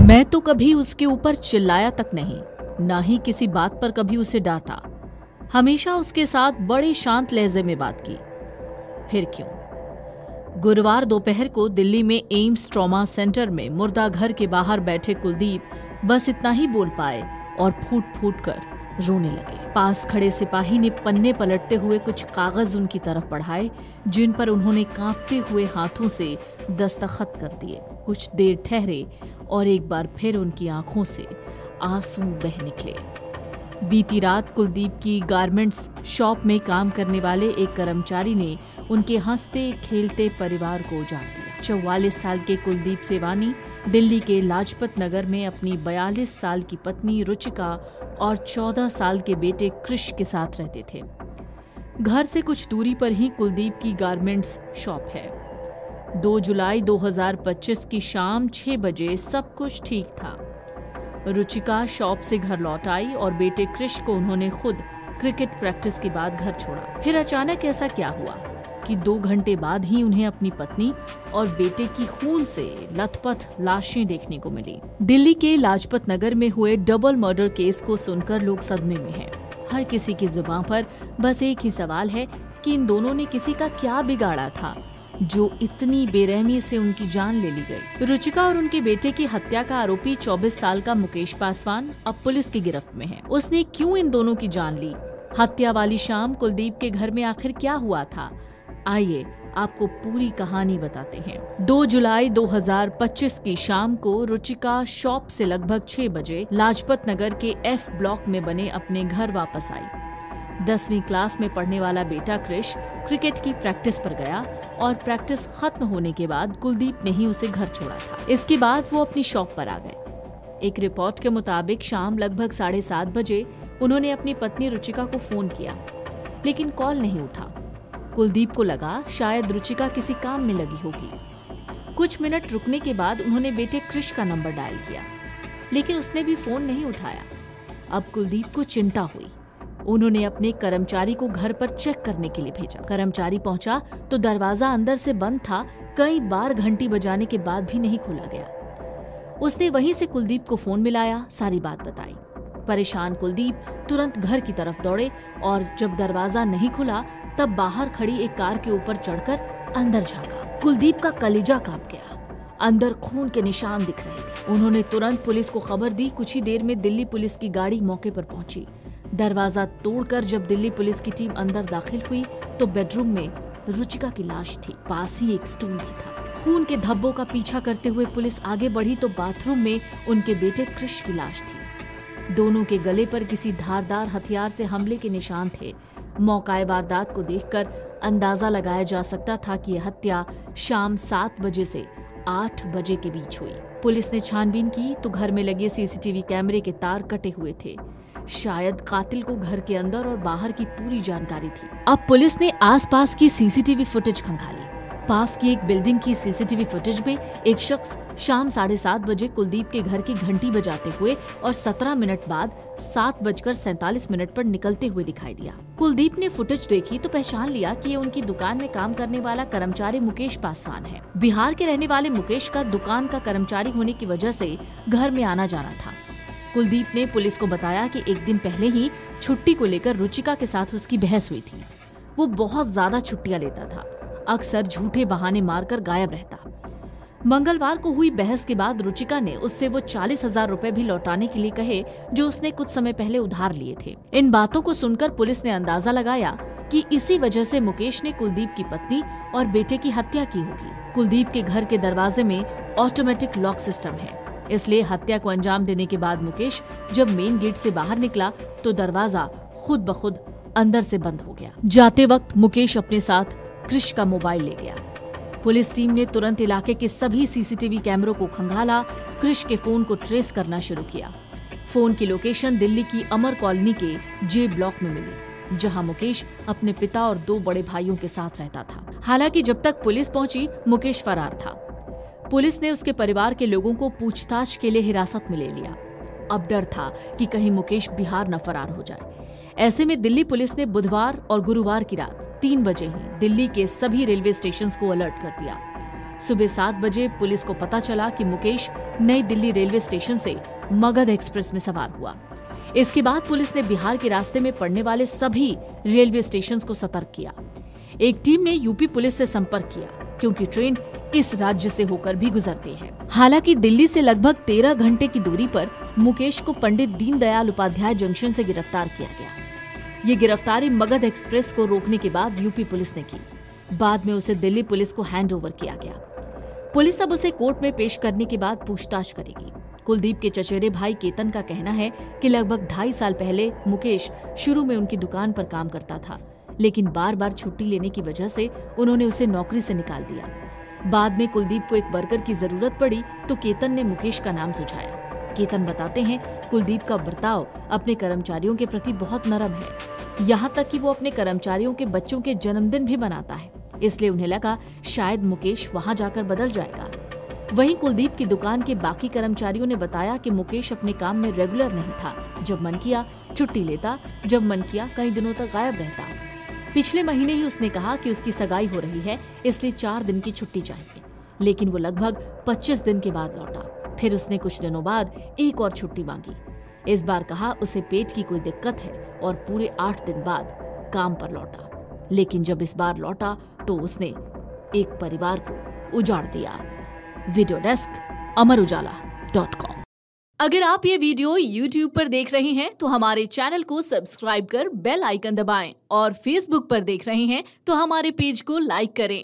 मैं तो कभी उसके ऊपर चिल्लाया तक नहीं, ना ही किसी बात पर कभी उसे डांटा। हमेशा उसके साथ बड़े शांत लहजे में बात की। फिर क्यों? गुरुवार दोपहर को दिल्ली में एम्स ट्रॉमा सेंटर में मुर्दा घर के बाहर बैठे कुलदीप बस इतना ही बोल पाए और फूट फूट कर रोने लगे। पास खड़े सिपाही ने पन्ने पलटते हुए कुछ कागज उनकी तरफ बढ़ाए, जिन पर उन्होंने कांपते हुए हाथों से दस्तखत कर दिए। कुछ देर ठहरे और एक बार फिर उनकी आंखों से आंसू बह निकले। बीती रात कुलदीप की गारमेंट्स शॉप में काम करने वाले एक कर्मचारी ने उनके हंसते खेलते परिवार को उजाड़ दिया। 44 साल के कुलदीप सेवानी दिल्ली के लाजपत नगर में अपनी 42 साल की पत्नी रुचिका और 14 साल के बेटे कृष के साथ रहते थे। घर से कुछ दूरी पर ही कुलदीप की गारमेंट्स शॉप है। 2 जुलाई 2025 की शाम 6 बजे सब कुछ ठीक था। रुचिका शॉप से घर लौट आई और बेटे कृष को उन्होंने खुद क्रिकेट प्रैक्टिस के बाद घर छोड़ा। फिर अचानक ऐसा क्या हुआ कि 2 घंटे बाद ही उन्हें अपनी पत्नी और बेटे की खून से लथपथ लाशें देखने को मिली। दिल्ली के लाजपत नगर में हुए डबल मर्डर केस को सुनकर लोग सदमे में हैं। हर किसी की जुबान पर बस एक ही सवाल है कि इन दोनों ने किसी का क्या बिगाड़ा था जो इतनी बेरहमी से उनकी जान ले ली गई। रुचिका और उनके बेटे की हत्या का आरोपी 24 साल का मुकेश पासवान अब पुलिस की गिरफ्त में है। उसने क्यों इन दोनों की जान ली? हत्या वाली शाम कुलदीप के घर में आखिर क्या हुआ था? आइए आपको पूरी कहानी बताते हैं। 2 जुलाई 2025 की शाम को रुचिका शॉप से लगभग 6 बजे लाजपत नगर के F ब्लॉक में बने अपने घर वापस आई। 10वीं क्लास में पढ़ने वाला बेटा कृष क्रिकेट की प्रैक्टिस पर गया और प्रैक्टिस खत्म होने के बाद कुलदीप ने ही उसे घर छोड़ा था। इसके बाद वो अपनी शॉप पर आ गए। एक रिपोर्ट के मुताबिक शाम लगभग 7:30 बजे उन्होंने अपनी पत्नी रुचिका को फोन किया, लेकिन कॉल नहीं उठा। कुलदीप को लगा शायद रुचिका किसी काम में लगी होगी। कुछ मिनट रुकने के बाद उन्होंने बेटे कृष का नंबर डायल किया, लेकिन उसने भी फोन नहीं उठाया। अब कुलदीप को चिंता हुई। उन्होंने अपने कर्मचारी को घर पर चेक करने के लिए भेजा। कर्मचारी पहुंचा तो दरवाजा अंदर से बंद था। कई बार घंटी बजाने के बाद भी नहीं खोला गया। उसने वहीं से कुलदीप को फोन मिलाया, सारी बात बताई। परेशान कुलदीप तुरंत घर की तरफ दौड़े और जब दरवाजा नहीं खुला तब बाहर खड़ी एक कार के ऊपर चढ़कर अंदर झांका। कुलदीप का कलेजा कांप गया। अंदर खून के निशान दिख रहे थे। उन्होंने तुरंत पुलिस को खबर दी। कुछ ही देर में दिल्ली पुलिस की गाड़ी मौके पर पहुंची। दरवाजा तोड़कर जब दिल्ली पुलिस की टीम अंदर दाखिल हुई तो बेडरूम में रुचिका की लाश थी। पास ही एक स्टूल भी था। खून के धब्बों का पीछा करते हुए पुलिस आगे बढ़ी तो बाथरूम में उनके बेटे कृष की लाश थी। दोनों के गले पर किसी धारदार हथियार से हमले के निशान थे। मौकाए वारदात को देखकर अंदाजा लगाया जा सकता था कि यह हत्या शाम 7 बजे से 8 बजे के बीच हुई। पुलिस ने छानबीन की तो घर में लगे सीसीटीवी कैमरे के तार कटे हुए थे। शायद कातिल को घर के अंदर और बाहर की पूरी जानकारी थी। अब पुलिस ने आसपास की सीसीटीवी फुटेज खंगाली। पास की एक बिल्डिंग की सीसीटीवी फुटेज में एक शख्स शाम 7:30 बजे कुलदीप के घर की घंटी बजाते हुए और 17 मिनट बाद 7:47 पर निकलते हुए दिखाई दिया। कुलदीप ने फुटेज देखी तो पहचान लिया कि ये उनकी दुकान में काम करने वाला कर्मचारी मुकेश पासवान है। बिहार के रहने वाले मुकेश का दुकान का कर्मचारी होने की वजह से घर में आना जाना था। कुलदीप ने पुलिस को बताया कि एक दिन पहले ही छुट्टी को लेकर रुचिका के साथ उसकी बहस हुई थी। वो बहुत ज्यादा छुट्टियां लेता था, अक्सर झूठे बहाने मारकर गायब रहता। मंगलवार को हुई बहस के बाद रुचिका ने उससे वो 40,000 रुपए भी लौटाने के लिए कहे जो उसने कुछ समय पहले उधार लिए थे। इन बातों को सुनकर पुलिस ने अंदाजा लगाया कि इसी वजह से मुकेश ने कुलदीप की पत्नी और बेटे की हत्या की होगी। कुलदीप के घर के दरवाजे में ऑटोमेटिक लॉक सिस्टम है, इसलिए हत्या को अंजाम देने के बाद मुकेश जब मेन गेट से बाहर निकला तो दरवाजा खुद ब खुद अंदर से बंद हो गया। जाते वक्त मुकेश अपने साथ कृष का मोबाइल ले गया। पुलिस टीम ने तुरंत इलाके के सभी सीसीटीवी कैमरों को खंगाला। कृष के फोन को ट्रेस करना शुरू किया। फोन की लोकेशन दिल्ली की अमर कॉलोनी के J ब्लॉक में मिली, जहां मुकेश अपने पिता और 2 बड़े भाइयों के साथ रहता था। हालांकि जब तक पुलिस पहुंची मुकेश फरार था। पुलिस ने उसके परिवार के लोगों को पूछताछ के लिए हिरासत में ले लिया। अब डर था कि कहीं मुकेश बिहार न फरार हो जाए। ऐसे में दिल्ली पुलिस ने बुधवार और गुरुवार की रात 3 बजे ही दिल्ली के सभी रेलवे स्टेशंस को अलर्ट कर दिया। सुबह 7 बजे पुलिस को पता चला कि मुकेश नई दिल्ली रेलवे स्टेशन से मगध एक्सप्रेस में सवार हुआ। इसके बाद पुलिस ने बिहार के रास्ते में पड़ने वाले सभी रेलवे स्टेशंस को सतर्क किया। एक टीम ने यूपी पुलिस से संपर्क किया क्योंकि ट्रेन इस राज्य से होकर भी गुजरती है। हालांकि दिल्ली से लगभग 13 घंटे की दूरी पर मुकेश को पंडित दीनदयाल उपाध्याय जंक्शन से गिरफ्तार किया गया। ये गिरफ्तारी मगध एक्सप्रेस को रोकने के बाद यूपी पुलिस ने की। बाद में उसे दिल्ली पुलिस को हैंडओवर किया गया। पुलिस अब उसे कोर्ट में पेश करने के बाद पूछताछ करेगी। कुलदीप के चचेरे भाई केतन का कहना है कि लगभग 2.5 साल पहले मुकेश शुरू में उनकी दुकान पर काम करता था, लेकिन बार बार छुट्टी लेने की वजह से उन्होंने उसे नौकरी से निकाल दिया। बाद में कुलदीप को एक वर्कर की जरूरत पड़ी तो केतन ने मुकेश का नाम सुझाया। केतन बताते हैं, कुलदीप का बर्ताव अपने कर्मचारियों के प्रति बहुत नरम है, यहाँ तक कि वो अपने कर्मचारियों के बच्चों के जन्मदिन भी मनाता है। इसलिए उन्हें लगा शायद मुकेश वहाँ जाकर बदल जाएगा। वहीं कुलदीप की दुकान के बाकी कर्मचारियों ने बताया कि मुकेश अपने काम में रेगुलर नहीं था। जब मन किया छुट्टी लेता, जब मन किया कई दिनों तक गायब रहता। पिछले महीने ही उसने कहा कि उसकी सगाई हो रही है, इसलिए 4 दिन की छुट्टी चाहिए, लेकिन वो लगभग 25 दिन के बाद लौटा। फिर उसने कुछ दिनों बाद एक और छुट्टी मांगी। इस बार कहा उसे पेट की कोई दिक्कत है और पूरे 8 दिन बाद काम पर लौटा। लेकिन जब इस बार लौटा तो उसने एक परिवार को उजाड़ दिया। वीडियो डेस्क अमरउजाला.com। अगर आप ये वीडियो YouTube पर देख रहे हैं तो हमारे चैनल को सब्सक्राइब कर बेल आइकन दबाएं और Facebook पर देख रहे हैं तो हमारे पेज को लाइक करें।